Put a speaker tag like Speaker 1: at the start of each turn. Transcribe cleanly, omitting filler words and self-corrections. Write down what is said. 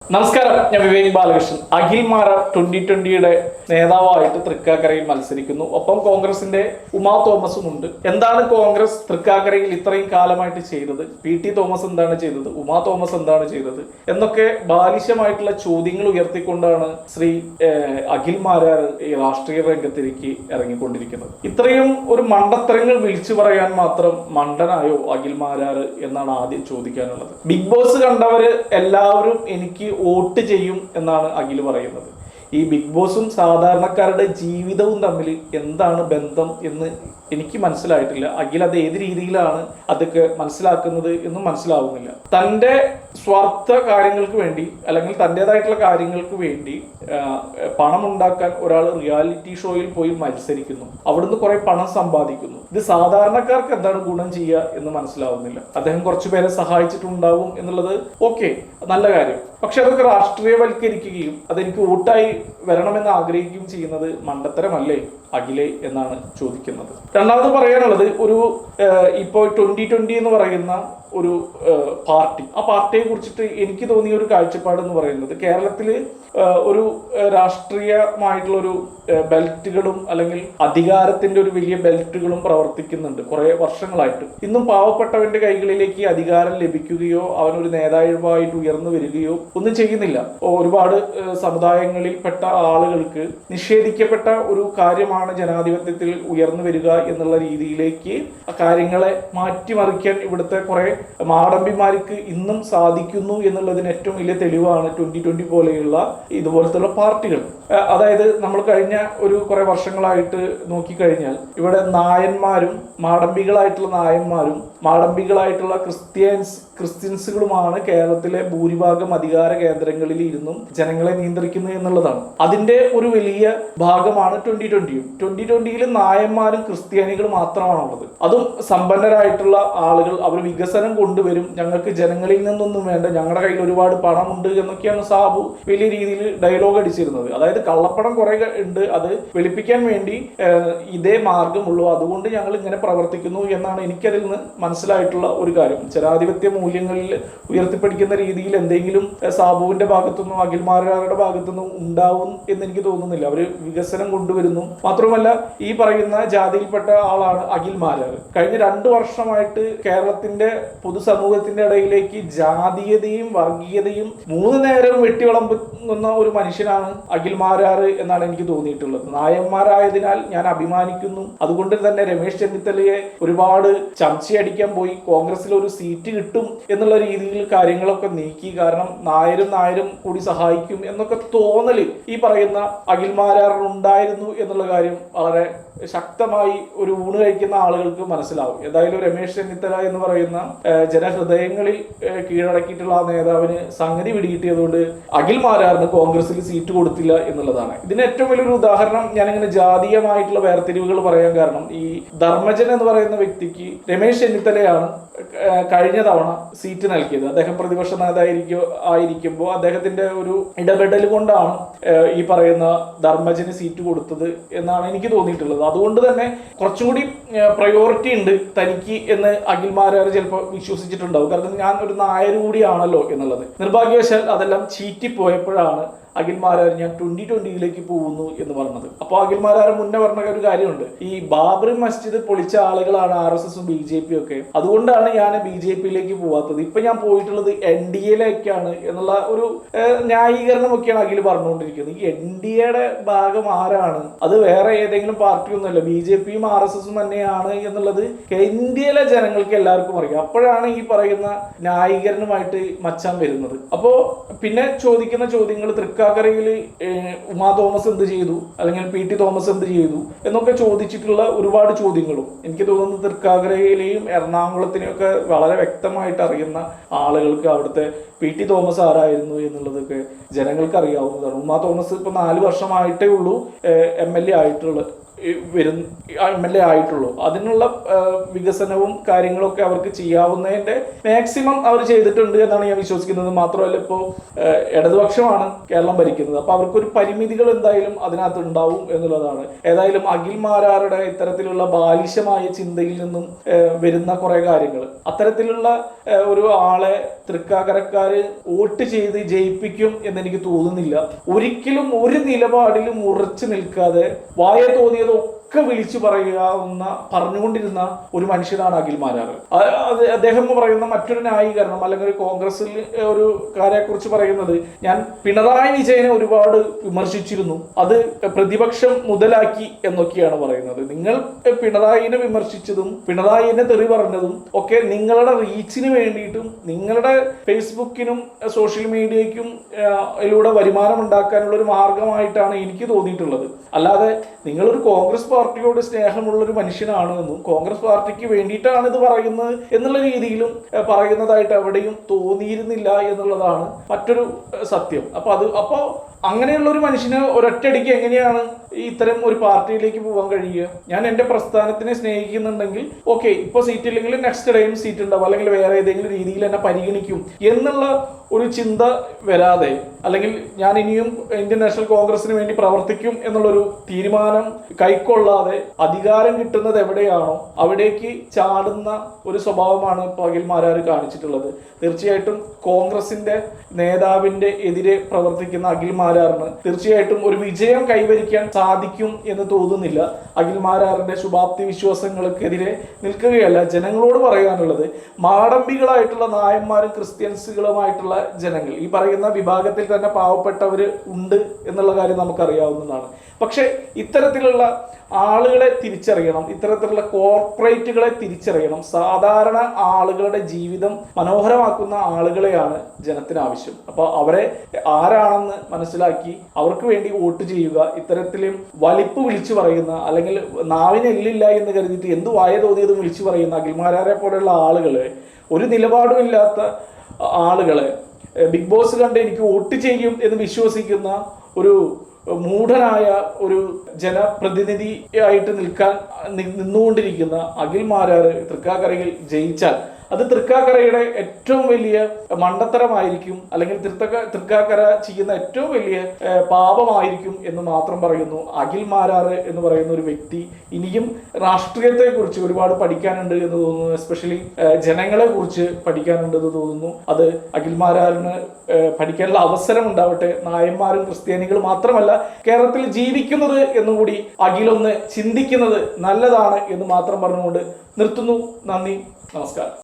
Speaker 1: നമസ്കാരം, ഞാൻ വിവേക് ബാലകൃഷ്ണൻ. അഖിൽ മാരാർ 2020 നേതാവായിട്ട് തൃക്കാക്കരയിൽ മത്സരിക്കുന്നു. ഒപ്പം കോൺഗ്രസിന്റെ ഉമാ തോമസും ഉണ്ട്. എന്താണ് കോൺഗ്രസ് തൃക്കാക്കരയിൽ ഇത്രയും കാലമായിട്ട് ചെയ്തത്? PT തോമസ് എന്താണ് ചെയ്തത്? ഉമാ തോമസ് എന്താണ് ചെയ്തത് എന്നൊക്കെ ബാലിശമായിട്ടുള്ള ചോദ്യങ്ങൾ ഉയർത്തിക്കൊണ്ടാണ് ശ്രീ അഖിൽ മാരാർ ഈ രാഷ്ട്രീയ രംഗത്തിലേക്ക് ഇറങ്ങിക്കൊണ്ടിരിക്കുന്നത്. ഇത്രയും ഒരു മണ്ടത്തരങ്ങൾ വിളിച്ചു പറയാൻ മാത്രം മണ്ടനായോ അഖിൽ മാരാർ എന്നാണ് ആദ്യം ചോദിക്കാനുള്ളത്. ബിഗ് ബോസ് കണ്ടവര് എല്ലാവരും എനിക്ക് വോട്ട് ചെയ്യും എന്നാണ് അഖിൽ പറയുന്നത്. ഈ ബിഗ് ബോസും സാധാരണക്കാരുടെ ജീവിതവും തമ്മിൽ എന്താണ് ബന്ധം എന്ന് എനിക്ക് മനസ്സിലായിട്ടില്ല. അഖിൽ അത് ഏത് രീതിയിലാണ് അതൊക്കെ മനസ്സിലാക്കുന്നത് എന്നും മനസ്സിലാവുന്നില്ല. തൻ്റെ സ്വാർത്ഥ കാര്യങ്ങൾക്ക് വേണ്ടി അല്ലെങ്കിൽ തൻ്റെതായിട്ടുള്ള കാര്യങ്ങൾക്ക് വേണ്ടി പണം ഉണ്ടാക്കാൻ ഒരാൾ റിയാലിറ്റി ഷോയിൽ പോയി മത്സരിക്കുന്നു, അവിടുന്ന് കുറെ പണം സമ്പാദിക്കുന്നു. ഇത് സാധാരണക്കാർക്ക് എന്താണ് ഗുണം ചെയ്യുക എന്ന് മനസ്സിലാവുന്നില്ല. അദ്ദേഹം കുറച്ചു പേരെ സഹായിച്ചിട്ടുണ്ടാവും എന്നുള്ളത് ഓക്കെ, നല്ല കാര്യം. പക്ഷെ അതൊക്കെ രാഷ്ട്രീയവൽക്കരിക്കുകയും അതെനിക്ക് വോട്ടായി വരണമെന്ന് ആഗ്രഹിക്കുകയും ചെയ്യുന്നത് മണ്ടത്തരമല്ലേ അഖിലേ എന്നാണ് ചോദിക്കുന്നത്. രണ്ടാമത് പറയാനുള്ളത്, ഇപ്പോൾ 2020 എന്ന് പറയുന്ന ഒരു പാർട്ടി, ആ പാർട്ടിയെ കുറിച്ചിട്ട് എനിക്ക് തോന്നിയ ഒരു കാഴ്ചപ്പാട് എന്ന് പറയുന്നത്, കേരളത്തിൽ ഒരു രാഷ്ട്രീയമായിട്ടുള്ള ഒരു ബെൽറ്റുകളും അല്ലെങ്കിൽ അധികാരത്തിന്റെ ഒരു വലിയ ബെൽറ്റുകളും പ്രവർത്തിക്കുന്നുണ്ട് കുറെ വർഷങ്ങളായിട്ട്. ഇന്നും പാവപ്പെട്ടവന്റെ കൈകളിലേക്ക് അധികാരം ലഭിക്കുകയോ അവനൊരു നേതാവായിട്ട് ഉയർന്നു വരികയോ ഒന്നും ചെയ്യുന്നില്ല. ഒരുപാട് സമുദായങ്ങളിൽപ്പെട്ട ആളുകൾക്ക് നിഷേധിക്കപ്പെട്ട ഒരു കാര്യമാണ് ജനാധിപത്യത്തിൽ ഉയർന്നു വരിക എന്നുള്ള രീതിയിലേക്ക് കാര്യങ്ങളെ മാറ്റിമറിക്കാൻ ഇവിടുത്തെ കുറെ മാടമ്പിമാർക്ക് ഇന്നും സാധിക്കുന്നു എന്നുള്ളതിന് ഏറ്റവും വലിയ തെളിവാണ് 2020 പോലെയുള്ള ഇതുപോലത്തെ പാർട്ടികൾ. അതായത് നമ്മൾ കഴിഞ്ഞ കുറെ വർഷങ്ങളായിട്ട് നോക്കിക്കഴിഞ്ഞാൽ ഇവിടെ നായന്മാരും മാടമ്പികളായിട്ടുള്ള നായന്മാരും മാടമ്പികളായിട്ടുള്ള ക്രിസ്ത്യൻസുകളുമാണ് കേരളത്തിലെ ഭൂരിഭാഗം അധികാര കേന്ദ്രങ്ങളിൽ ഇരുന്നും ജനങ്ങളെ നിയന്ത്രിക്കുന്നത് എന്നുള്ളതാണ്. അതിന്റെ ഒരു വലിയ ഭാഗമാണ് 2020 നായന്മാരും ക്രിസ്ത്യാനികളും മാത്രമാണുള്ളത്. അതും സമ്പന്നരായിട്ടുള്ള ആളുകൾ. അവർ വികസനം കൊണ്ടുവരും, ഞങ്ങൾക്ക് ജനങ്ങളിൽ നിന്നൊന്നും വേണ്ട, ഞങ്ങളുടെ കയ്യിൽ ഒരുപാട് പണമുണ്ട് എന്നൊക്കെയാണ് സാബു വലിയ രീതിയിൽ ഡയലോഗ് അടിച്ചിരുന്നത്. അതായത് കള്ളപ്പണം കുറെ ഉണ്ട്, അത് വെളുപ്പിക്കാൻ വേണ്ടി ഇതേ മാർഗമുള്ളൂ, അതുകൊണ്ട് ഞങ്ങൾ ഇങ്ങനെ പ്രവർത്തിക്കുന്നു എന്നാണ് എനിക്കതിൽ നിന്ന് മനസ്സിലായിട്ടുള്ള ഒരു കാര്യം. ജനാധിപത്യ മൂല്യങ്ങളിൽ ഉയർത്തിപ്പിടിക്കുന്ന രീതിയിൽ എന്തെങ്കിലും സാബുവിന്റെ ഭാഗത്തുനിന്നും അഖിൽ മാരാരുടെ ഭാഗത്തുനിന്നും ഉണ്ടാവും എന്ന് എനിക്ക് തോന്നുന്നില്ല. അവര് വികസനം കൊണ്ടുവരുന്നു. മാത്രമല്ല, ഈ പറയുന്ന ജാതിയിൽപ്പെട്ട ആളാണ് അഖിൽ മാരാർ. കഴിഞ്ഞ 2 വർഷമായിട്ട് കേരളത്തിന്റെ പൊതുസമൂഹത്തിന്റെ ഇടയിലേക്ക് ജാതീയതയും വർഗീയതയും 3 നേരവും വെട്ടിവിളമ്പുന്ന ഒരു മനുഷ്യനാണ് അഖിൽ മാരാർ എന്നാണ് എനിക്ക് തോന്നിയിട്ടുള്ളത്. നായന്മാരായതിനാൽ ഞാൻ അഭിമാനിക്കുന്നു. അതുകൊണ്ട് തന്നെ രമേശ് ചെന്നിത്തലയെ ഒരുപാട് ചംച്ചയടിക്കാൻ പോയി കോൺഗ്രസിൽ ഒരു സീറ്റ് കിട്ടും എന്നുള്ള രീതിയിൽ കാര്യങ്ങളൊക്കെ നീക്കി. കാരണം നായരും കൂടി സഹായിക്കും എന്നൊക്കെ തോന്നല് ഈ പറയുന്ന അഖിൽ മാരാറിനുണ്ടായിരുന്നു എന്നുള്ള കാര്യം വളരെ ശക്തമായി ഒരു ഊണ് കഴിക്കുന്ന ആളുകൾക്ക് മനസ്സിലാവും. ഏതായാലും രമേശ് ചെന്നിത്തല എന്ന് പറയുന്ന ജനഹൃദയങ്ങളിൽ കീഴടക്കിയിട്ടുള്ള ആ നേതാവിന് സംഗതി പിടികിട്ടിയതുകൊണ്ട് അഖിൽ മാരാറിന് കോൺഗ്രസിൽ സീറ്റ് കൊടുത്തില്ല എന്നുള്ളതാണ്. ഇതിന് ഏറ്റവും വലിയൊരു ഉദാഹരണം ഞാനിങ്ങനെ ജാതീയമായിട്ടുള്ള വേർതിരിവുകൾ പറയാൻ കാരണം, ഈ ധർമ്മജൻ എന്ന് പറയുന്ന വ്യക്തിക്ക് രമേശ് ചെന്നിത്തലയാണ് കഴിഞ്ഞ തവണ സീറ്റ് നൽകിയത്. അദ്ദേഹം പ്രതിപക്ഷ നേതാവായിരിക്കുമ്പോൾ അദ്ദേഹത്തിന്റെ ഒരു ഇടപെടൽ കൊണ്ടാണ് ഈ പറയുന്ന ധർമ്മജന് സീറ്റ് കൊടുത്തത് എന്നാണ് എനിക്ക് തോന്നിയിട്ടുള്ളത്. അതുകൊണ്ട് തന്നെ കുറച്ചും കൂടി പ്രയോറിറ്റി ഉണ്ട് തനിക്ക് എന്ന് അഖിൽ മാരാർ ചിലപ്പോൾ വിശ്വസിച്ചിട്ടുണ്ടാവും. കാരണം ഞാൻ ഒരു നായർ കൂടിയാണല്ലോ എന്നുള്ളത്. നിർഭാഗ്യവശാൽ അതെല്ലാം ചീറ്റിപ്പോയപ്പോഴാണ് അഖിൽ മാരാർ ഞാൻ 2020 പോകുന്നു എന്ന് പറഞ്ഞത്. അപ്പോൾ അഖിൽ മാരാർ മുന്നേ പറഞ്ഞ ഒരു കാര്യമുണ്ട്, ഈ ബാബറി മസ്ജിദ് പൊളിച്ച ആളുകളാണ് RSSും BJP ഒക്കെ, അതുകൊണ്ടാണ് ഞാൻ BJPയിലേക്ക് പോവാത്തത്. ഇപ്പൊ ഞാൻ പോയിട്ടുള്ളത് NDAയിലേക്കാണ് എന്നുള്ള ഒരു ന്യായീകരണമൊക്കെയാണ് അഖിൽ പറഞ്ഞുകൊണ്ടിരിക്കുന്നത്. ഈ NDAയുടെ ഭാഗം ആരാണ്? അത് വേറെ ഏതെങ്കിലും പാർട്ടി ഒന്നുമല്ല, BJPയും RSSും തന്നെയാണ് എന്നുള്ളത് ഇന്ത്യയിലെ ജനങ്ങൾക്ക് എല്ലാവർക്കും അറിയാം. അപ്പോഴാണ് ഈ പറയുന്ന ന്യായീകരണമായിട്ട് മച്ചാൻ വരുന്നത്. അപ്പോ പിന്നെ ചോദിക്കുന്ന ചോദ്യങ്ങൾ, തൃക്കാക്കരയിൽ ഉമാ തോമസ് എന്ത് ചെയ്തു, അല്ലെങ്കിൽ PT തോമസ് എന്ത് ചെയ്തു എന്നൊക്കെ ചോദിച്ചിട്ടുള്ള ഒരുപാട് ചോദ്യങ്ങളും എനിക്ക് തോന്നുന്നു തൃക്കാക്കരയിലെയും എറണാകുളത്തിനെയും ഒക്കെ വളരെ വ്യക്തമായിട്ട് അറിയുന്ന ആളുകൾക്ക് അവിടുത്തെ PT തോമസ് ആരായിരുന്നു എന്നുള്ളതൊക്കെ ജനങ്ങൾക്ക് അറിയാവുന്നതാണ്. ഉമാ തോമസ് ഇപ്പൊ 4 വർഷമായിട്ടേ ഉള്ളൂ MLA ആയിട്ടുള്ളത്. MLA ആയിട്ടുള്ളൂ. അതിനുള്ള വികസനവും കാര്യങ്ങളൊക്കെ അവർക്ക് ചെയ്യാവുന്നതിന്റെ മാക്സിമം അവർ ചെയ്തിട്ടുണ്ട് എന്നാണ് ഞാൻ വിശ്വസിക്കുന്നത്. മാത്രമല്ല ഇപ്പോൾ ഇടതുപക്ഷമാണ് കേരളം ഭരിക്കുന്നത്. അപ്പൊ അവർക്കൊരു പരിമിതികൾ എന്തായാലും അതിനകത്ത് ഉണ്ടാവും എന്നുള്ളതാണ്. ഏതായാലും അഖിൽ മാരാരുടെ ഇത്തരത്തിലുള്ള ബാലിശമായ ചിന്തയിൽ നിന്നും വരുന്ന കുറെ കാര്യങ്ങൾ, അത്തരത്തിലുള്ള ഒരു ആളെ തൃക്കാക്കരക്കാര് വോട്ട് ചെയ്ത് ജയിപ്പിക്കും എന്നെനിക്ക് തോന്നുന്നില്ല. ഒരിക്കലും ഒരു നിലപാടിലും ഉറച്ചു നിൽക്കാതെ വായ തോന്നിയതൊക്കെ വിളിച്ചു പറഞ്ഞുകൊണ്ടിരുന്ന ഒരു മനുഷ്യനാണ് അഖിൽ മാരാർ. അദ്ദേഹം പറയുന്ന മറ്റൊരു ന്യായീകരണം അല്ലെങ്കിൽ കോൺഗ്രസിൽ ഒരു കാര്യത്തെക്കുറിച്ച് പറയുന്നത്, ഞാൻ പിണറായി വിജയനെ ഒരുപാട് വിമർശിച്ചിരുന്നു, അത് പ്രതിപക്ഷം മുതലാക്കി എന്നൊക്കെയാണ് പറയുന്നത്. നിങ്ങൾ പിണറായിനെ വിമർശിച്ചതും പിണറായിനെ തെറി പറഞ്ഞതും ഒക്കെ നിങ്ങളുടെ റീച്ചിന് വേണ്ടിയിട്ടും നിങ്ങളുടെ ഫേസ്ബുക്കിനും സോഷ്യൽ മീഡിയയ്ക്കും ഇതിലൂടെ വരുമാനം ഉണ്ടാക്കാനുള്ള ഒരു മാർഗമായിട്ടാണ് എനിക്ക് തോന്നിയിട്ടുള്ളത്. അല്ലാതെ നിങ്ങളൊരു കോൺഗ്രസ് പാർട്ടിയോട് സ്നേഹമുള്ളൊരു മനുഷ്യനാണ് എന്നും കോൺഗ്രസ് പാർട്ടിക്ക് വേണ്ടിയിട്ടാണ് ഇത് പറയുന്നത് എന്നുള്ള രീതിയിലും പറയുന്നതായിട്ട് എവിടെയും തോന്നിയിരുന്നില്ല എന്നുള്ളതാണ് മറ്റൊരു സത്യം. അപ്പോൾ അങ്ങനെയുള്ള ഒരു മനുഷ്യന് ഒരൊറ്റയടിക്ക് എങ്ങനെയാണ് ഇത്തരം ഒരു പാർട്ടിയിലേക്ക് പോകാൻ കഴിയുക? ഞാൻ എൻ്റെ പ്രസ്ഥാനത്തിനെ സ്നേഹിക്കുന്നുണ്ടെങ്കിൽ ഓക്കെ, ഇപ്പോൾ സീറ്റ് ഇല്ലെങ്കിൽ നെക്സ്റ്റ് ടൈം സീറ്റ് ഉണ്ടാവും, അല്ലെങ്കിൽ വേറെ ഏതെങ്കിലും രീതിയിൽ എന്നെ പരിഗണിക്കും എന്നുള്ള ഒരു ചിന്ത വരാതെ, അല്ലെങ്കിൽ ഞാൻ ഇനിയും ഇന്ത്യൻ നാഷണൽ കോൺഗ്രസിന് വേണ്ടി പ്രവർത്തിക്കും എന്നുള്ളൊരു തീരുമാനം കൈക്കൊള്ളാതെ അധികാരം കിട്ടുന്നത് എവിടെയാണോ അവിടേക്ക് ചാടുന്ന ഒരു സ്വഭാവമാണ് ഇപ്പോൾ അഖിൽ മാരാർ കാണിച്ചിട്ടുള്ളത്. തീർച്ചയായിട്ടും കോൺഗ്രസിന്റെ നേതാവിന്റെ എതിരെ പ്രവർത്തിക്കുന്ന അഖിൽ മാരാറിന് തീർച്ചയായിട്ടും ഒരു വിജയം കൈവരിക്കാൻ സാധിക്കും എന്ന് തോന്നുന്നില്ല. അഖിൽ മാരാറിന്റെ ശുഭാപ്തി വിശ്വാസങ്ങൾക്കെതിരെ നിൽക്കുകയല്ല ജനങ്ങളോട് പറയാനുള്ളത്. മാടമ്പികളായിട്ടുള്ള നായന്മാരും ക്രിസ്ത്യൻസുകളുമായിട്ടുള്ള ജനങ്ങൾ, ഈ പറയുന്ന വിഭാഗത്തിൽ തന്നെ പാവപ്പെട്ടവർ ഉണ്ട് എന്നുള്ള കാര്യം നമുക്കറിയാവുന്നതാണ്. പക്ഷെ ഇത്തരത്തിലുള്ള ആളുകളെ തിരിച്ചറിയണം, ഇത്തരത്തിലുള്ള കോർപ്പറേറ്റുകളെ തിരിച്ചറിയണം. സാധാരണ ആളുകളുടെ ജീവിതം മനോഹരമാക്കുന്ന ആളുകളെയാണ് ജനത്തിന് ആവശ്യം. അപ്പോൾ അവരെ ആരാണെന്ന് മനസ്സിലാക്കി അവർക്ക് വേണ്ടി വോട്ട് ചെയ്യുക. ഇത്തരത്തിലും വലിപ്പ് വിളിച്ചു പറയുന്ന, അല്ലെങ്കിൽ നാവിന് എല്ലില്ല എന്ന് കരുതിയിട്ട് എന്ത് വായ തോന്നിയതും വിളിച്ചു പറയുന്ന അഖിൽ മാരാരെ പോലെയുള്ള ആളുകളെ, ഒരു നിലപാടും ഇല്ലാത്ത ആളുകളെ ബിഗ് ബോസ് കണ്ട് എനിക്ക് വോട്ട് ചെയ്യും എന്ന് വിശ്വസിക്കുന്ന ഒരു മൂഢനായ ഒരു ജനപ്രതിനിധിയായിട്ട് നിന്നുകൊണ്ടിരിക്കുന്ന അഖിൽ മാരാർ തൃക്കാക്കരയിൽ ജയിച്ചാൽ അത് തൃക്കാക്കരയുടെ ഏറ്റവും വലിയ മണ്ടത്തരമായിരിക്കും, അല്ലെങ്കിൽ തൃക്കാക്കര ചെയ്യുന്ന ഏറ്റവും വലിയ പാപമായിരിക്കും എന്ന് മാത്രം പറയുന്നു. അഖിൽ മാരാർ എന്ന് പറയുന്ന ഒരു വ്യക്തി ഇനിയും രാഷ്ട്രീയത്തെ കുറിച്ച് ഒരുപാട് പഠിക്കാനുണ്ട് എന്ന് തോന്നുന്നു. എസ്പെഷ്യലി ജനങ്ങളെ കുറിച്ച് പഠിക്കാനുണ്ട് എന്ന് തോന്നുന്നു. അത് അഖിൽ മാരാറിന് പഠിക്കാനുള്ള അവസരം ഉണ്ടാവട്ടെ. നായന്മാരും ക്രിസ്ത്യാനികളും മാത്രമല്ല കേരളത്തിൽ ജീവിക്കുന്നത് എന്നുകൂടി അഖിലൊന്ന് ചിന്തിക്കുന്നത് നല്ലതാണ് എന്ന് മാത്രം പറഞ്ഞുകൊണ്ട് നിർത്തുന്നു. നന്ദി, നമസ്കാരം.